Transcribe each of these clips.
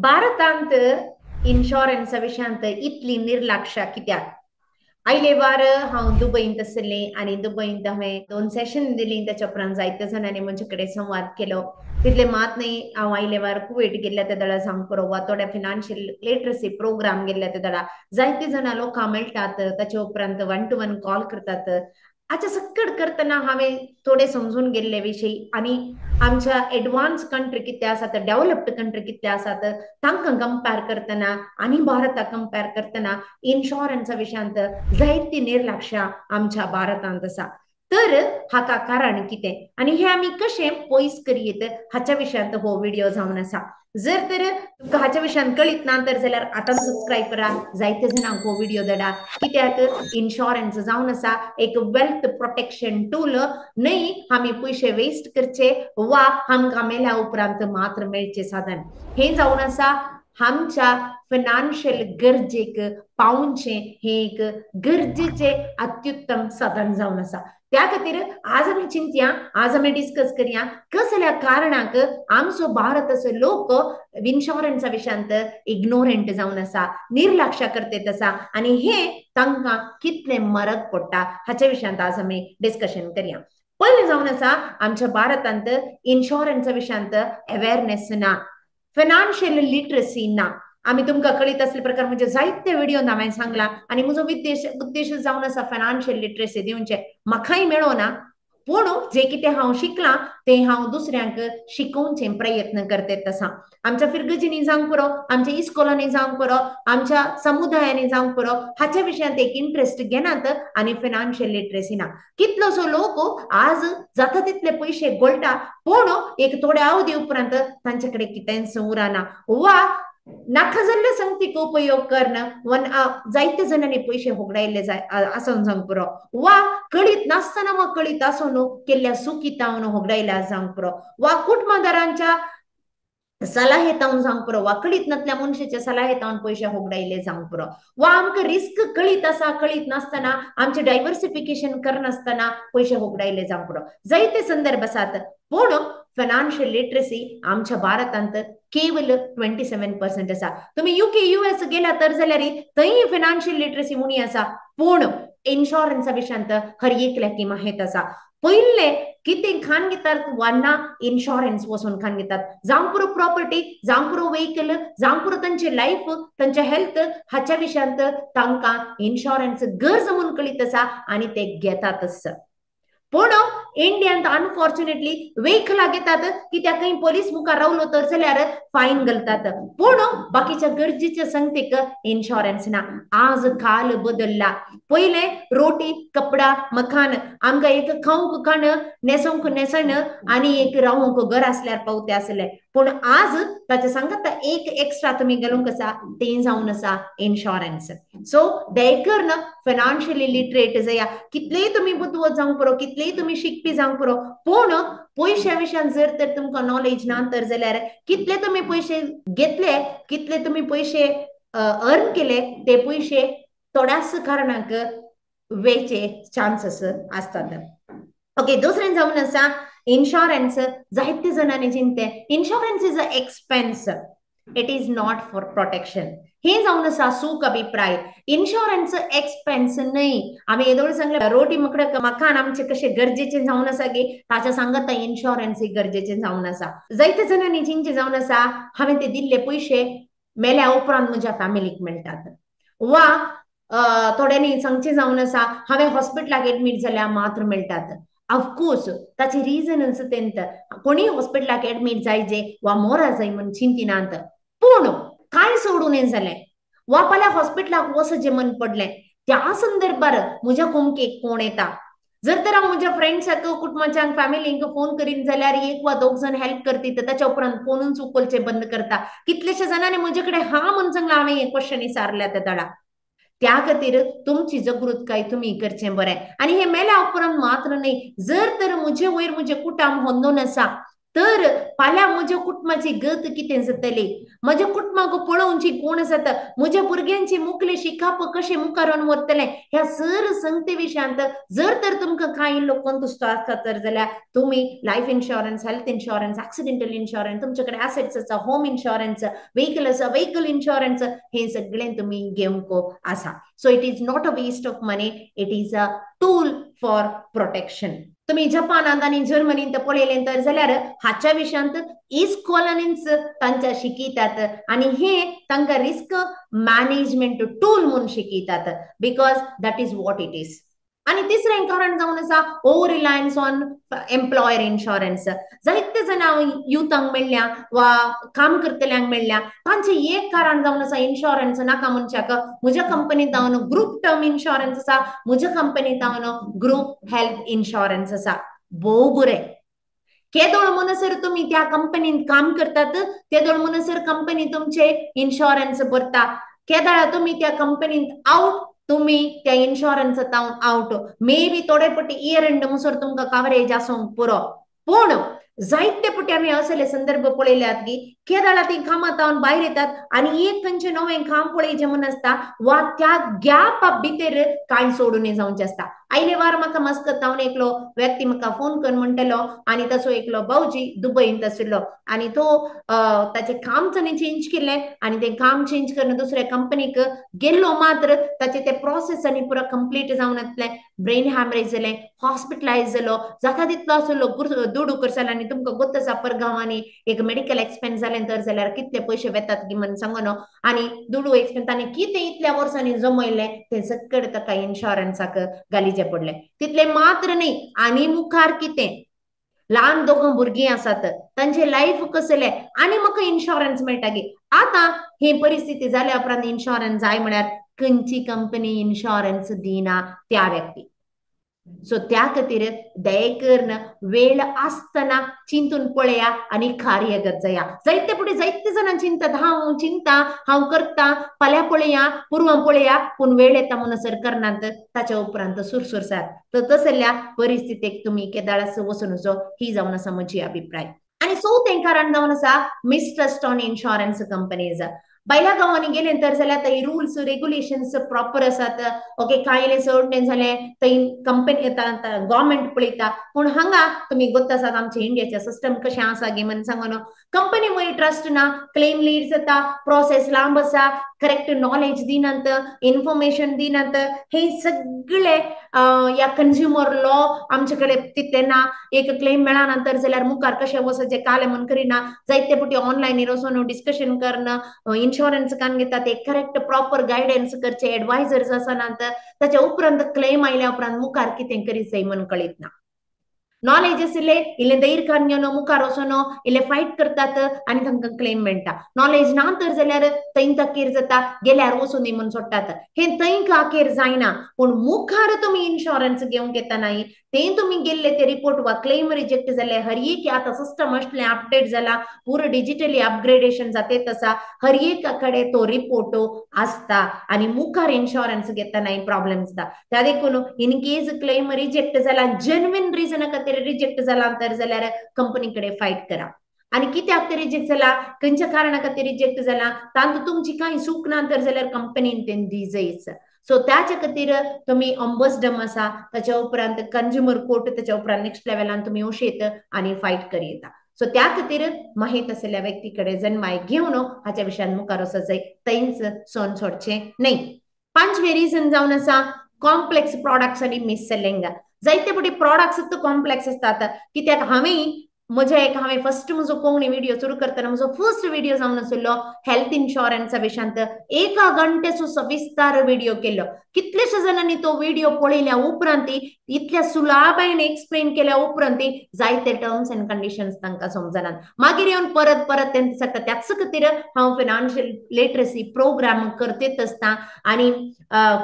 भारतांत इन्शुरन्स विशयांत इतली निर्लक्ष्य कित्याक आयले वार हांव दुबईंत आसलें आनी दुबईंत हांवें 2 सेशन दिलीं ताच्या उपरांत जायत्या जाणांनी म्हजे कडेन संवाद केलो तितले मात न्ही हांव आयले वार कुवेट गेल्ल्या त्या दळा सांगपरो वा थोड्या फिनान्शियल लिटरसी प्रोग्राम गेल्ल्या त्या दळा जायती जाणां लोकां मेळटात ताचे उपरांत 1-to-1 कॉल करतात हाचे सकट करतना हांवें थोडे समजून गेल्ले विशयी आनी आमच्या एडवान्स कंट्री कितें आसात डेव्हलप्ड कंट्री कितें आसात तांकां कंपेर करतना आनी भारताक कंपेर करतना इन्शुरन्सा विशयांत जायती निर्लक्ष्य आमच्या भारतांत आसा तर हाका कारण कितें आनी हे आमी कशें पयस करीत हाच्या विशयांत हो व्हिडिओ जावन आसा जर तर तुमकां हाच्या विशयांत कळीत ना तर जाल्यार आतां सबस्क्रायब करा जायते जाणांक हो व्हिडिओ धाडा कित्याक इन्शुरन्स जावन आसा एक वेल्थ प्रोटेक्शन टूल न्हय आमी पयशे वेस्ट करचे वा आमकां मेल्या उपरांत मात्र मेळचे साधन हे जावन आसा आमच्या फायनान्शियल गरजेक पावचे हे एक गरजेचे अत्युत्तम साधन जावन आसा त्या खातीर आज आमी चिंतया आज आमी डिस्कस करया कसल्या कारणाक आमचो भारताचो लोक इन्शुरन्सा विशयांत इग्नोरंट जावन आसा निर्लक्ष्य करतेत आसा आनी हे तांकां कितले म्हारग पडटा हाच्या विशयांत आज आमी डिस्कशन करया पयलें जावन आसा आमच्या भारतांत इन्शुरन्सा विशयांत अवेअरनेस ना फायनान्शियल लिटरसी ना आमी तुमकां कळीत असले प्रकार म्हणजे जायते व्हिडिओ हांवें सांगला आनी म्हजो उद्देश जावन आसा फायनान्शियल लिटरसी दिवचे म्हाकाय मेळो ना पूण जे कितें हांव शिकलां तें हांव दुसऱ्यांक शिकोवचे प्रयत्न करतेत आसा आमच्या फिरगजींनी जावंक पुरो आमच्या इस्कॉलांनी जावंक पुरो आमच्या समुदायांनी जावंक पुरो हाच्या विशयांत एक इंट्रस्ट घेनात आनी फायनान्शियल लिटरसी ना कितलोसो लोक आज जाता तितले पयशे गोळटा पूण एक थोड्या अवधी उपरांत तांचे कडेन कितेंच उरना वा नाका जाल्ले संगतीक उपयोग करणं जायते जणांनी पयशे होगडायले आसून जावंक पुरो वा कळीत नासतना वा कळीत आसून केल्ल्या सुकितावन होगडायल्या जावंक पुरो वा कुटुंबदारांच्या सलाहेतावन जावंक पुरो वा कळीत नासल्या मनशाच्या सलाहेतावन पयशे होगडायले जावंक पुरो वा आमकां रिस्क कळीत आसा कळीत नासतना आमचे डायवर्सिफिकेशन करनासतना पयशे होगडायले जावंक पुरो जायते संदर्भ आसात पूण फायनान्शियल लिटरसी आमच्या भारतांत केवल 27% आसा तुम्ही यूके यूएस गेला तर जाल्यार थंय फायनान्शियल लिटरसी उणी आसा पूण इन्शुरन्सा विशयांत हर एकल्याक माहीत आसा पयले कितें खाण घेतात वा ना इन्शुरन्स वचून खाण घेतात जावंक पुरो प्रॉपर्टी जावंक पुरो व्हेकल जावंक पुरो तांचे लायफ तांचे हेल्थ हाच्या विशयांत तांकां इन्शुरन्स गरज म्हणून कळीत आसा आनी ते घेतातच पूण इंडियांत अनफॉर्च्युनेटली व्हेकला घेतात कित्याक खंय पोलीस मुखार रावलो तर जाल्यार फायन घालतात पूण बाकीच्या गरजेच्या संगतीक इन्शुरन्स ना आज काल बदलला पयले रोटी कपडा मकान आमकां एक खावंक खाण न्हेसोंक न्हेसण आनी एक रावंक घर आसल्यार पावते आसले पूण आज ताचे सांगता एक एक्स्ट्रा तुमी घालूंक आसा तें जावन आसा इन्शुरन्स सो दयकरन फायनान्शियली लिटरेट जाया कितलेय तुमी बुद्वत जावंक पुरो कितलेय तुमी शिकपी जावंक पुरो पूण पयशा विशयान जर तर तुमकां नॉलेज ना तर जाल्यार कितले तुमी पयशे घेतले कितले तुमी पयशे अर्न केले ते पयशे थोड्याच कारणाक वेचे चान्सेस असतात ओके दुसरें जावन आसा इन्शुरन्स जायते जणांनी चिंते insurance is a expense it is not for protection हे जावन आसा सूख अभिप्राय इन्शुरन्स एक्सपेन्स न्हय आमी येदोळ सांगले रोटी मकान आमचे कशे गरजेचे जावन आसा गे ताच्या सांगता इन्शुरन्स गरजेचे जावन आसा जायते जणांनी चिंचे जावन आसा हांवें ते दिल्ले पयशे मेल्या उपरांत म्हज्या फॅमिलीक मेळटात वा थोड्यांनी सांगचे जावन आसा हांवें हॉस्पिटलाक एडमीट जाल्यार मात्र मेळटात ऑफकोर्स ताचे रिजनच तेंत कोणी हॉस्पिटलाक एडमीट जायजे वा मोरा जाय म्हण चिंतिनात पूण काय सोडून जालें वा फाल्यां हॉस्पिटलाक वचचें मन पडलें त्या संदर्भार म्हज्या कुमकेक कोण येता जर तर हांव म्हज्या फ्रेंड्साक कुटुंबाच्या फॅमिलीक फोन करीन जाल्यार एक वा दोग जण हेल्प करतात ताच्या उपरांत फोनूच उखलचे बंद करता कितलेशे जणांनी म्हजे कडेन हा म्हण सांगला हांवें हे क्वेश्चन विचारल्या त्या दाडा त्या खातीर तुमची जागृताय तुम्ही करचें बरें आनी हे मेल्या उपरांत मात्र न्हय जर तर म्हजे वयर म्हजे कुटुंब होंदून आसा तर फाल्यां म्हज्या कुटुंबाची गत कितें जातली, म्हज्या कुटुंबाक पळोवनची कोण जाता, म्हज्या भुरग्यांची मुखले शिकाप कशें मुखार व्हरतले, ह्या सर संगते विशयांत जर तर तुमकां कांय लोकांक तुसतो आसता तर जाल्यार तुम्ही life insurance, health insurance, accidental insurance, तुमच्याकडे ॲसेट्स आसा, होम इन्शुरन्स, व्हेकल आसा, व्हेकल इन्शुरन्स, हे सगळें तुम्ही घेवंक आसा. So it is not a waste of money, it is a tool for protection. तुम्ही जपानात आणि जर्मनीत पळयलें तर जाल्यार हाच्या विशयांत इस्कॉलनींच तांच्या शिकयतात आणि हे तांकां रिस्क मॅनेजमेंट टूल म्हणून शिकयतात, because that is what it is. आणि तिसरें कारण जावन आसा over Reliance on employer insurance. जायते जाणां युथांक मेळ्ळ्या वा काम करतल्यांक मेळ्ळ्या, तांचे एक कारण जावन आसा इन्शुरन्स नाका मनशाक, म्हज्या कंपनींत हांव ग्रुप टर्म इन्शुरन्स आसा, म्हज्या कंपनींत हांव ग्रुप हेल्थ इन्शुरन्स आसा. भोव बरें. केदोळ म्हणसर तुम्ही त्या कंपनीत काम करतात, तेदोळ म्हणसर कंपनी तुमचे इन्शुरन्स भरता. केदळा तुम्ही त्या कंपनीत आउट, तुम्ही त्या इन्शुरन्स आउट. मे बी थोडे पटी इयर एंड म्हणसर तुमकां कव्हरेज आसूंक पुरो, पूण जायते पटी आमी असले संदर्भ पळयल्यात की केदळा ती कामात भायर येतात आणि एक खंयचें नवें काम पळयचें म्हण आसता वा त्या गॅपा भितर कांय सोडून जावचें आसता. आयले वार म्हाका मस्कतावन एकलो व्यक्ती म्हाका फोन करून म्हणटलो आणि ताचो एकलो भाऊजी दुबईंत आशिल्लो आणि तो ताचे काम ताणें चेंज केलें आणि ते काम चेंज करून दुसऱ्या कंपनीक गेल्लो, मात्र ताचे ते प्रोसेस आनी पुरो कंप्लीट जावन नासलें, ब्रेन हॅमरेज जालें, हॉस्पिटलायज जालो, जाता तितलो आसलो दुडू करसाल. आणि तुमकां गोत आसा परगांवांनी एक मेडिकल एक्सपेन्स जालें तर जाल्यार कितले पयशे वेतात की म्हण सांगनो. आणि दुडू एक्सपेन्स ताणें कितें इतल्या वर्सांनी जमयलें तें सकट ताका इन्शुरन्साक घालीचें पडलें. तितले मात्र न्ही, आनी मुखार कितें, ल्हान दोगां भुरगीं आसात, तांचे लायफ कसले आनी म्हाका इन्शुरन्स मेळटा गे. आतां ही परिस्थिती जाल्या उपरांत इन्शुरन्स जाय म्हळ्यार खंयची कंपनी इन्शुरन्स दिना त्या व्यक्तीक. सो त्या खातीर दयेकरून वेळ आसतना चिंतून पळया आणि कार्यगत जाया. जायते फुडें जायते जाणां चिंतात, हांव चिंता, हांव करता, फाल्यां पळया, पुरवां पळया, पूण वेळ येता म्हणसर करनात, ताच्या उपरांत सुरसुरसात. तर तसल्या परिस्थितीक तुमी केदाळास वचून नजो, ही जावन आसा म्हजी अभिप्राय. आणि चवथें कारण जावन आसा मिसट्रस्ट ऑन इन्शुरन्स कंपनीज. भायल्या गांवांनी गेले तर जाल्यार थंय रुल्स रेग्युलेशन्स प्रॉपर आसात. ओके, कांय चड जालें थंय कंपनी येता, गव्हर्नमेंट पळयता. पूण हांगा तुमी गोत आसात आमचे इंडियाचे सिस्टम कशें आसा गे म्हण सांगनो. कंपनी वयर ट्रस्ट ना, क्लेम लीड जाता, प्रोसेस लांब आसा, करेक्ट नॉलेज दिनात, इन्फॉर्मेशन दिनात. हे सगळे या कंझ्युमर लॉ आमचे कडेन तितले ना. एक क्लेम मेळना तर जाल्यार मुखार कशें वचचें काले म्हण करिना. जायते पटी ऑनलायनीर वचून डिस्कशन करना, इन्शुरन्स कान घेतात, एक करेक्ट प्रॉपर गायडन्स करचे एडवायझर्स आसनात. ताच्या उपरांत क्लेम आयल्या उपरांत मुखार कितें करीत जाय म्हण कळीत ना. नॉलेज आशिल्ले इल्लें धैर्य घेवन मुखार वचून इल्लें फायट करतात आनी तांकां क्लेम मेळटा. नॉलेज ना तर जाल्यार थंय ताकेर जाता, गेल्यार वचून दी म्हूण सोडटात. हे थंय काकेर जायना, पूण मुखार तुमी इन्शुरन्स घेवंक येतना तें तुमी गेल्ले ते रिपोर्ट वा क्लेम रिजेक्ट जाले, हर एक आतां सिस्टम असलें अपडेट जाला, पुरो डिजिटली अपग्रेडेशन जातेत आसा, हर एक कडेन तो रिपोर्ट आसता आणि मुखार इन्शुरन्स घेतना प्रॉब्लेम जाता. त्या देखून इन केस क्लेम रिजेक्ट जाला, जेन्युइन रिजन खातीर रिजेक्ट जाला तर जाल्यार कंपनी कडेन फायट करा. आणि कित्याक ते रिजेक्ट जाला, खंयच्या कारणा खातीर रिजेक्ट जाला, तातूंत तुमची कांय चूक ना तर जाल्यार कंपनीन तें दिजयच. सो त्याच्या खातीर तुम्ही ऑम्बड्सडम आसा, ताच्या उपरांत कंझ्युमर कोर्ट, ताच्या उपरांत नेक्स्ट लेवलान तुम्ही वचेत आणि फायट करीत. सो त्या खातीर माहीत आसलेल्या व्यक्ती कडेन जन्माय घेवन हाच्या विशयान मुखार वचत जाय, थंयच सोन सोडचें न्हय. 5वें रिजन जावन आसा कॉम्प्लेक्स प्रोडक्ट्स आणि मिस सेलिंग. जायते पटी प्रोडक्ट्स कॉम्प्लेक्स असतात. कित्याक हांवें फर्स्ट म्हजो कोंकणी व्हिडिओ सुरू करतना म्हजो फर्स्ट व्हिडिओ जावन आशिल्लो हेल्थ इन्शुरन्सा विशयांत. 1 घंटेचो सविस्तार व्हिडिओ केल्लो. कितलेशे जाणांनी तो व्हिडिओ पळयल्या उपरांत इतल्या सुलाभायेन एक्सप्लेन केल्या उपरांत जायते टर्म्स अँड कंडिशन्स तांकां समजनात. मागीर येवन परत परत तेंच सांगता. त्याच खातीर हांव फायनान्शियल लिटरसी प्रोग्राम करतेच आसता आणि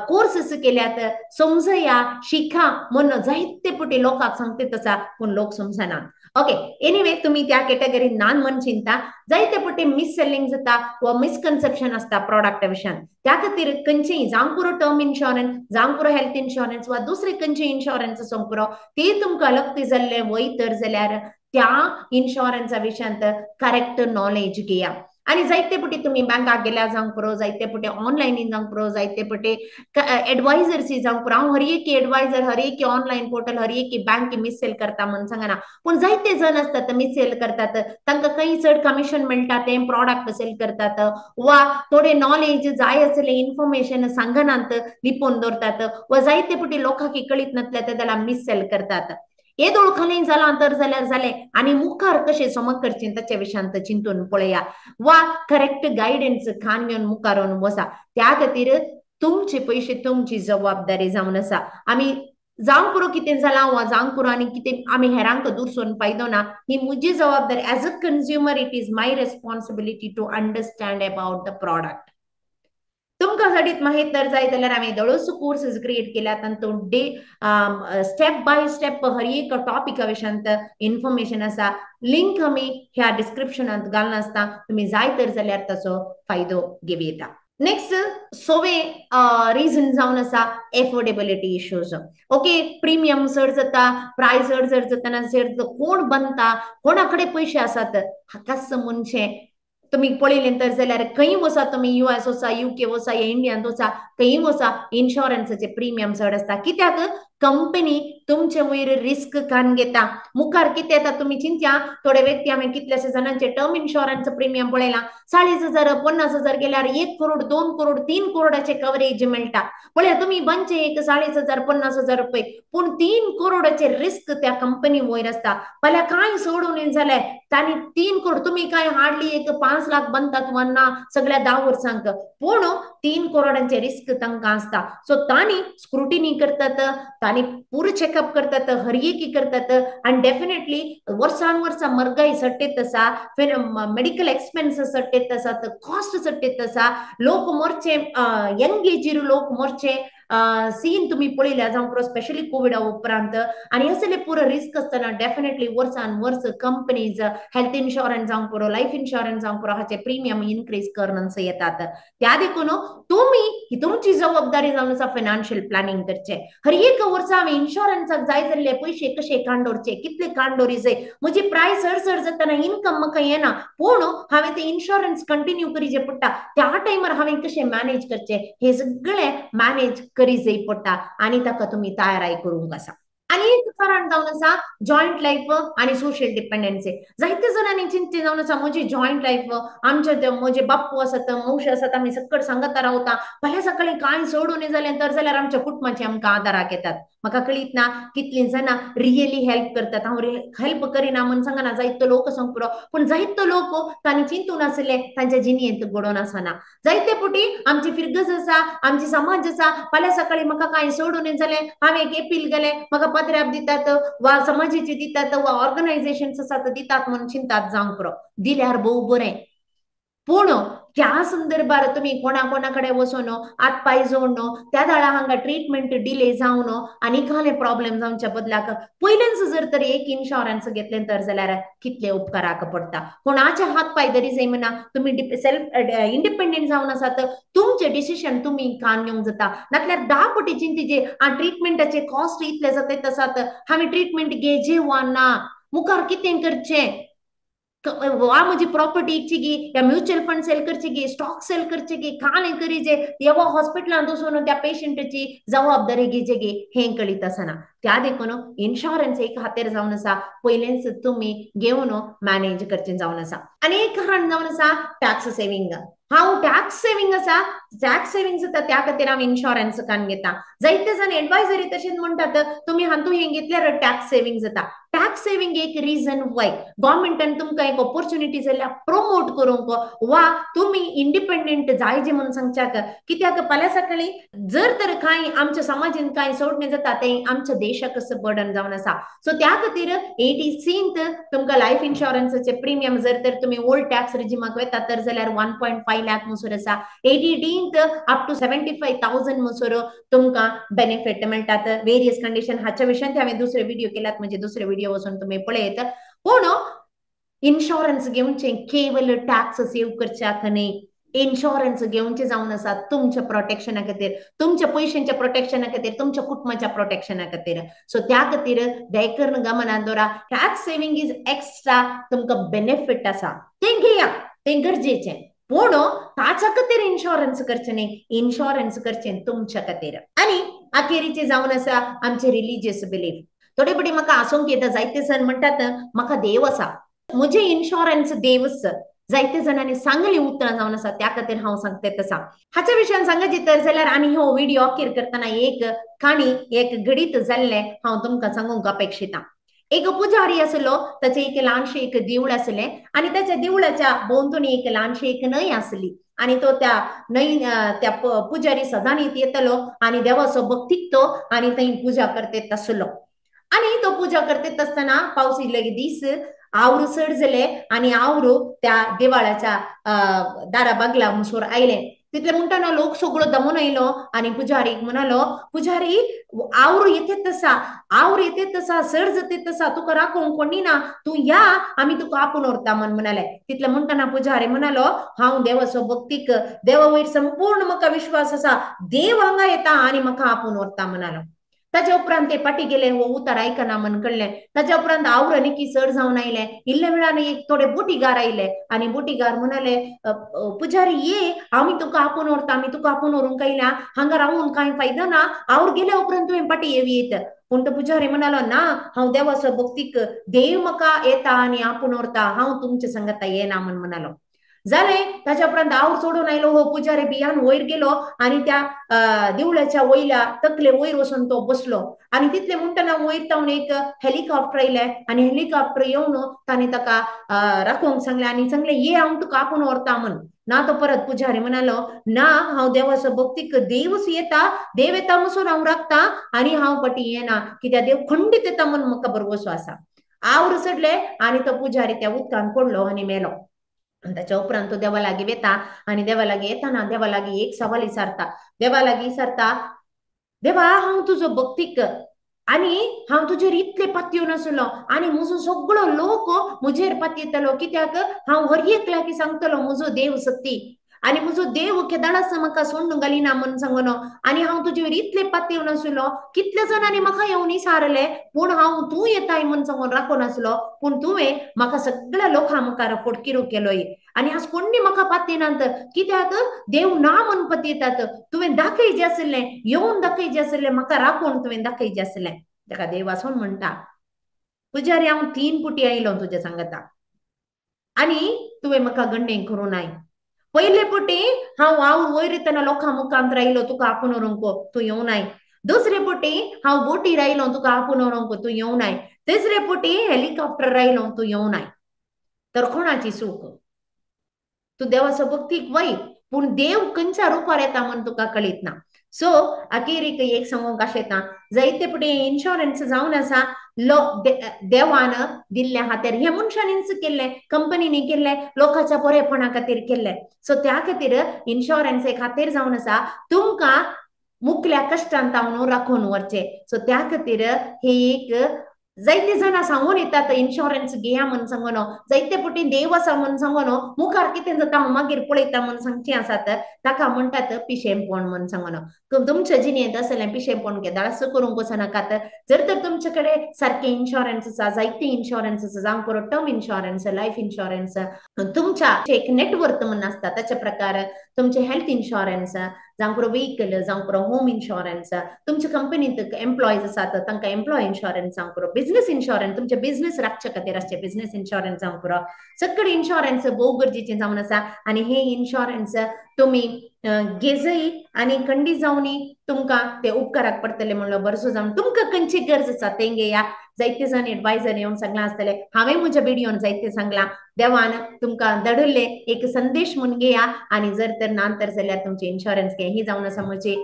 कोर्सेस केल्यात. समजया, शिका म्हणून जायते पटी लोकांक सांगतेच आसा, पूण लोक समजनात. ओके, एनिवे तुमी त्या कॅटेगरीन नान म्हण चिंता. जायते पटी मिस सेलिंग जाता वा मिसकन्सेप्शन आसता प्रोडक्टा विशयान. त्या खातीर खंयचेय जावं पुरो टर्म इन्शुरन्स, जावं पुरो हेल्थ इन्शुरन्स वा दुसरे खंयचे इन्शुरन्स आसूंक पुरो, ते तुमकां लक्ती जाल्ले वय तर जाल्यार त्या इन्शुरन्सा विशयांत करेक्ट नॉलेज घेया आणि जायते पटी तुम्ही बँकाक गेल्या जावंक पुरो जायते पटी ऑनलायनीन जावंक पुरो जायते पटी एडवायजर्सी जावंक पुरो हांव हर एक एडवायजर हर एक ऑनलायन पोर्टल हर एक बँक मिससेल करता म्हणून सांगना पूण जायते जण असतात मिससेल करतात तांकां काही चड कमिशन मेळटा ते प्रॉडक्ट सेल करतात वा थोडे नॉलेज जाय असले इन्फॉर्मेशन सांगनात लिपोवन दवरतात वा जायते पटी लोकांक कळीत नासले ते जाल्यार मिससेल करतात येद ओळखलें जाला तर जाल्यार जालें आनी मुखार कशें समक करचें ताचे विशयांत चिंतून पळया वा करेक्ट गायडन्स खान घेवन मुखारून बसा त्या खातीर तुमचे पयशे तुमची जबाबदारी जावन आसा आमी जावंक पुरो कितें जालां वा जावंक पुरो आनी कितें आमी हेरांक दुरसोन फायदो ना ही म्हजी जबाबदारी as a consumer it is my responsibility to understand about the product तुमकां जडीत माहीत तर जाय जाल्यार हांवें दळोस कोर्सेस क्रिएट केल्यात आनी तो डे स्टेप बाय स्टेप हर एक टॉपिका विशयांत इन्फॉर्मेशन आसा लिंक आमी ह्या डिस्क्रिप्शनांत घालून आसता तुम्ही जाय तर जाल्यार ताचो फायदो घेवं येता नेक्स्ट सोवे रिझन जावन आसा एफोर्डेबिलिटी इश्यूज ओके प्रिमियम चड जाता प्रायस चड जर जातना कोण बनता कोणा कडेन पयशे आसात हाकाच मनशे तुम्ही पळयलें तर जाल्यार खंय वचा तुम्ही US वचा UK वचा या इंडियान वचा खंय वचा इन्शुरन्साचे प्रिमियम चड आसता कित्याक कंपनी तुमचे वयर रिस्क कान घेता मुखार कितें येता तुम्ही चिंत्या थोडे व्यक्ती हांवें कितलेशे जाणांचे टर्म इन्शुरन्स प्रिमियम पळयलां 40,000 50,000 गेल्यार 1 करोड 2 करोड 3 करोडाचे कवरेज मेळटा पळया तुम्ही बंचे एक 40,000 50,000 रुपये पूण 3 करोडाचे रिस्क त्या कंपनी वयर आसता फाल्यां कांय सोडून जाल्यार तांणी 3 करोड तुम्ही काय हार्डली एक 5 लाख बनतात वा ना सगळ्या 10 वर्सांक पूण 3 करोडांचे रिस्क तांकां आसता सो तांणी स्क्रुटिनी करतात तांणी पूर चेकअप करतात हर एक करतात आणि डेफिनेटली वर्सान वर्सा म्हारगाई सट्टेत आसा फिर मेडिकल एक्सपेन्सेस सट्टेत आसात कॉस्ट सट्टेत आसा लोक मरचे यंग एजीर लोक मरचे सीन तुम्ही पळयल्या जावं पुरो स्पेशली कोविडा उपरांत आणि असले पुरो रिस्क असताना डेफिनेटली वर्सान वर्स कंपनीज हेल्थ इन्शुरन्स जावं पुरो लाईफ इन्शुरन्स जावं पुरो हाचे प्रीमियम इन्क्रीज करनच येतात त्या देखून तुम्ही ही तुमची जबाबदारी जावन आसा फायनान्शियल प्लॅनिंग करचे हर एक वर्सा हांवें इन्शुरन्साक जाय जाल्ले पयशे कशे कांडोरचे कितले कांडोरीचे म्हजी प्रायस चड जातना इन्कम म्हाका येना पूण हांवें ते इन्शुरन्स कंटिन्यू करीचे पडटा त्या टायमार हांवें कशें मॅनेज करचे हे सगळे मॅनेज करी जाय पडटा आणि ताका तुम्ही तयाराई करूंक आसा आणि एक कारण जावन आसा जॉईंट लाईफ आणि सोशल डिपेंडन्सी जायते जणांनी चिंते जावन आसा म्हजी जॉईंट लाईफ आमचे म्हजे बाप्पू आसात मौशी आसात आमी सकट सांगता रावता फाल्यां सकाळी कांय सोडून जालें तर जाल्यार आमच्या कुटुंबाचे आमकां आदाराक येतात म्हाका कळीत ना कितलीं जाणां रियली हेल्प करतात हांव हेल्प करिना म्हणून सांगना जायतो लोक सांग पुरो पूण जायतो लोक तांणी चिंतून आसले तांच्या जिणेंत घडोवन आसना जायते पटी आमची फिरगस आसा आमची समाज आसा फाल्यां सकाळी म्हाका कांय सोडून जालें हांवें एक एपील गेलें म्हाका पत्र्याप दितात वा समाजाचे दितात वा ऑर्गनायझेशन्स आसात दितात म्हणून चिंतात जावंक पुरो दिल्यार भोव बरें पूण त्या संदर्भात तुम्ही कोणाकडे वचून हात पाय जोडून त्या दाळा हांगा ट्रीटमेंट डिले जावन आनी खाले प्रॉब्लेम जावच्या बदलाक पयलेच जर तर एक इन्शुरन्स घेतले तर जाल्यार कितले उपकाराक पडटा कोणाचे हात पाय धरी जाय म्हणा तुम्ही सेल्फ इंडिपेंडेंट जावन आसात तुमचे डिसिशन तुम्ही कान घेवंक जाता नाल्यार 10 पटी चिंतीचे ट्रीटमेंटाचे कॉस्ट इतले जातात आसात हांवें ट्रीटमेंट घेवचे वा ना मुखार कितें करचें वा मुझे प्रॉपर्टी गी या म्युच्युअल फंड सेल करचे गी स्टॉक सेल करचे गी काने करीजे येवा हॉस्पिटलांत वचून त्या पेशंटची जबाबदारी घेचे गी हे कळीत आसना त्या देखून इन्शुरन्स एक हातेर जावन आसा पयलेच तुम्ही घेवन मॅनेज करचे जावन आसा आनी एक कारण जावन आसा टॅक्स सेव्हिंग हांव टॅक्स सेव्हिंग आसा टॅक्स सेव्हिंग जाता त्या खातीर हांव इन्शुरन्स कान घेता जायते जण एडवायझरी तशेंच म्हणटात तुमी हातूंत हें घेतल्यार टॅक्स सेव्हिंग जाता टॅक्स सेव्हिंग एक रिजन वाय गव्हर्नमेंटान तुमकां एक ऑपॉर्च्युनिटी जाल्यार प्रमोट करूंक वा तुम्ही इंडिपेंडेंट जायचे म्हणून सांगच्याक कित्याक फाल्यां सकाळी जर तर कांय आमच्या समाजान कांय सोडणें जाता तें आमच्या देशाक बर्डन जावन आसा सो त्या खातीर 80th तुमकां लायफ इन्शुरन्साचे प्रिमियम जर तर तुमी ओल्ड टॅक्स रिजिमाक वेता तर जाल्यार 1.5 लाख मसूर आसा 80th अप टू 75,000 मसूर तुमकां बेनिफिट मेळटात वेरियस कंडिशन हाच्या विशयांत हांवें दुसरे व्हिडिओ केल्यात म्हणजे दुसरे व्हिडिओ वचून तुम्ही पळयत पूण इन्शुरन्स घेवचे केवल टॅक्स सेव्ह करच्याक न्ही इन्शुरन्स घेऊनचे जावन आसा तुमच्या प्रोटेक्शना खातीर, तुमच्या पयशांच्या प्रोटेक्शना खातीर, तुमच्या कुटुंबाच्या प्रोटेक्शना खातीर. सो त्या खातीर दयकरून गमनात दवरा. टॅक्स सेव्हिंग इज एक्स्ट्रा तुमकां बेनिफिट आसा तें घेया, तें गरजेचें. पूण ताच्या खातीर इन्शुरन्स करचें न्ही, इन्शुरन्स करचें तुमच्या खातीर. आनी अखेरीचे जावन आसा आमचे रिलिजियस बिलीफ. थोडे फावटी म्हाका हांसूंक येता, जायते जण म्हणटात म्हाका देव आसा, म्हजे इन्शुरन्स देवच. जायते जणांनी सांगली उतरां जावन आसा, त्या खातीर हांव सांगते तसा. हाच्या विशयान सांगचे तर जाल्यार आनी हो व्हिडिओ अखेर करतना एक काणी एक घडीत जाल्ले हांव तुमकां सांगूंक अपेक्षिता. एक पुजारी आसलो, ताचे एक ल्हानशें एक देवूळ आसलें आनी त्याच्या देवळाच्या भोंवतणी एक ल्हानशी एक न्हंय आसली. आणि तो त्या न्हंय त्या पुजारी सदांच येतलो आनी देवाचो भक्तिकतो आनी थंय पुजा करतेत आसलो. आणि तो पूजा करतेत असताना पावस इल्ले दीस आवरू चड जाले आनी आवरू त्या देवाळाच्या दारा बागला मुसोर आयले. तितले म्हणटाना लोक सगळो दमून आयलो आनी पुजारीक म्हणालो, पुजारी आवरू येते तसा सर जाते तसा तुका राखोंक कोणी ना, तू या आम्ही तुका आपूण व्हरता म्हणाले. तितले म्हणटाना पुजारी म्हणालो, हांव देवाचो भक्तीक देवा वयर संपूर्ण म्हाका विश्वास आसा, देव हांगा येता आनी म्हाका आपूण व्हरता म्हणालो. ताच्या उपरांत ते फाटी गेले, हो उतार आयकना म्हण कळलें. ताच्या उपरांत आवरो निकी चड जावन आयले. इल्ल्या वेळान एक थोडे बुटीगार आयले आनी बुटीगार म्हणाले, पुजारी ये आमी तुका आपूण व्हरता, आमी तुका आपूण व्हरूंक आयल्या, हांगा रावून कांय फायदो ना, आवड गेल्या उपरांत तुवें फाटी येवयेत. पूण तो पुजारी म्हणालो, ना हांव देवाचो भक्तीक देव म्हाका येता आनी आपूण व्हरता, हांव तुमच्या संगता येना म्हणालो. जाले ताच्या उपरांत आवड सोडून आयलो. हो पुजारी बियान वयर गेलो आनी त्या देवळाच्या वयल्या तकले वयर वचून तो बसलो. आनी तितले म्हणटना वयर तावन एक हेलिकॉप्टर आयले आनी हेलिकॉप्टर येवन ताणें ताका राखोंक सांगलें आनी सांगलें, ये हांव तुका आपूण व्हरता म्हण. ना तो परत पुजारी म्हणालो, ना हांव देवाचो भक्तीक देवच येता, देव येता म्हणून हांव राखता आनी हांव फाटी येना, कित्याक देव खंडीत येता म्हण म्हाका बरो विश्वास आसा. आवड चडले आनी तो पुजारी त्या उदकान पडलो आनी मेलो. त्याच्या उपरांत तो देवा लागीं वेता आनी देवा लागीं येताना देवा लागीं एक सवाल विचारता. देवा लागीं विचारता, देवा हांव तुजो भक्तीक आनी हांव तुजेर इतले पातयेवन आसलो आनी म्हजो सगळो लोक म्हजेर पातयेतलो, कित्याक हांव हर एकल्याक सांगतलो म्हजो देव सत्ती आनी म्हजो देव केदारस म्हाका सोडून घालिना म्हण सांगून, आनी हांव तुजेर इतले पातयेवन आसलो, कितले जणांनी म्हाका येवन विचारले, पूण हांव तूं येताय म्हण सांगून राखून आसलो, पूण तुवें म्हाका सगळ्या लोकां मुखार फटकिरो केलोय आनी आज कोणी म्हाका पातयनात, कित्याक देव ना म्हण पातयतात. तुवें दाखयचें आसलें, येवन दाखयचें आसलें, म्हाका राखून तुवें दाखयचें आसलें. ताका देव वाचून म्हणटा, पुजारी हांव 3 पुटी आयलो तुज्या सांगता आनी तुवें म्हाका गंडें करूं नाय. पयले पुटी हांव वयर येतना लोकां मुखांत रायलो तुका आपूण व्हरूंक, तूं येवनाय. दुसरे पुटी हांव बोटीर आयलो तुका आपूण व्हरूंक, तूं येवनाय. तिसरे पुटी हेलिकॉप्टर आयलो, तूं येवनाय. तर कोणाची चूक? तू देवाचो भक्तीक वय, पूण देव खंयच्या रुपार येता म्हण तुका कळीत ना. सो अखेरीक एक सांगूंक आशेता, जायते फुटी इन्शुरन्स जावन आसा देवान दिल्ल्या खातीर. हे मनशांनीच केल्ले, कंपनीनी केल्ले, लोकांच्या बरेपणा खातीर केल्ले. सो त्या खातीर इन्शुरन्स खातीर जावन आसा तुमकां मुखल्या कश्टांत तावन राखून व्हरचे. सो त्या खातीर हे एक जायते जण सांगून येतात इन्शुरन्स घेया म्हण सांगून, जायते फुटी देव आसा म्हण सांगून मुखार कितें जाता हांव मागीर पळयता म्हण सांगचें आसात, ताका म्हणटात पिशेंपण म्हण सांगून. तुमच्या जिणेंत असलें पिशेंपण केदारस करूंक वचनाकात. जर तर तुमचे कडेन सारके इन्शुरन्स आसा, जायते इन्शुरन्स आसा, जावं करून टर्म इन्शुरन्स, लायफ इन्शुरन्स, तुमच्या एक नेटवर्थ म्हण आसता ताचे प्रकार, तुमचे हेल्थ इन्शुरन्स, जावं करून व्हेइकल, जावं करून होम इन्शुरन्स, तुमच्या कंपनींत एम्प्लॉयज आसात तांकां एम्प्लॉय इन्शुरन्स, जावं करून बिझनेस इन्शुरन्स, तुमचे बिझनेस राखचे खातीर आसचे बिझनेस इन्शुरन्स, जावं करून सगळे इन्शुरन्स भोव गरजेचें जावन आसा. आनी हे इन्शुरन्स तुमी घेजय आनी खंडी जावनी तुमकां ते उपकाराक पडटले म्हणलो बरसो जावन तुमकां खंयची गरज आसा तें घेया. जायते जण एडवायजर येवन सांगला आसतले, हांवें म्हज्या व्हिडिओन जायते सांगला, देवान तुमकां धाडले एक संदेश म्हूण घेया आनी जर तर ना तर जाल्यार तुमचे इन्शुरन्स घे. ही जावन आसा म्हजी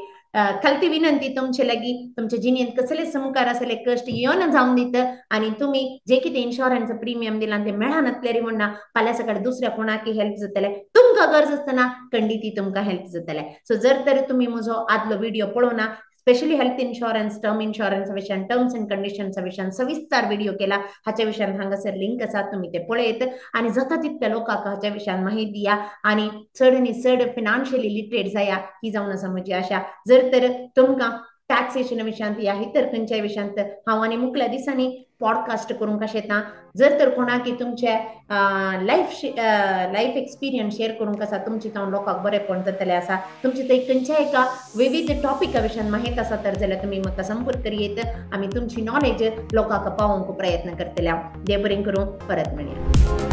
खालती विनंती तुमचे लागीं. तुमच्या जिणेंत कसलेच मुखार असले कश्ट येवन जावन दीत आनी तुमी जे कितें इन्शुरन्स प्रिमियम दिला ते मेळनातले रे म्हणना, फाल्यां सकाळीं दुसऱ्या कोणाक हेल्प जातले, तुमकां गरज आसतना खंडी ती तुमकां हेल्प जातले. सो जर तर तुमी म्हजो आदलो व्हिडिओ पळोवना, specially health insurance term insurance विशयान टर्म्स अँड कंडिशन्स विशयान सविस्तर व्हिडिओ केला हाच्या विशयान हांगासर लिंक आसा तुम्ही ते पळयत आणि जाता तितल्या लोकांक हाच्या विशयान माहिती दिया आणि चड आनी चड फिनान्शियली लिटरेट जाया ही जावन आसा म्हजी आशा जर तर तुमकां टॅक्सेशन विशयांत या इतर खंयच्याय विशयांत हांव आनी मुखल्या दिसांनी पॉडकास्ट करूंक येता जर तर कोणाक तुमचे लायफ एक्सपिरियन्स शेअर करूंक आसा तुमचे जावन लोकांक बरेपण जातलें आसा तुमचे थंय खंयच्याय एका विविध टॉपिका विशयान माहीत आसा तर जाल्यार तुमी म्हाका संपर्क करियेत आमी तुमची नॉलेज लोकांक पावोवंक प्रयत्न करतल्या देव बरें करूं परत मेळया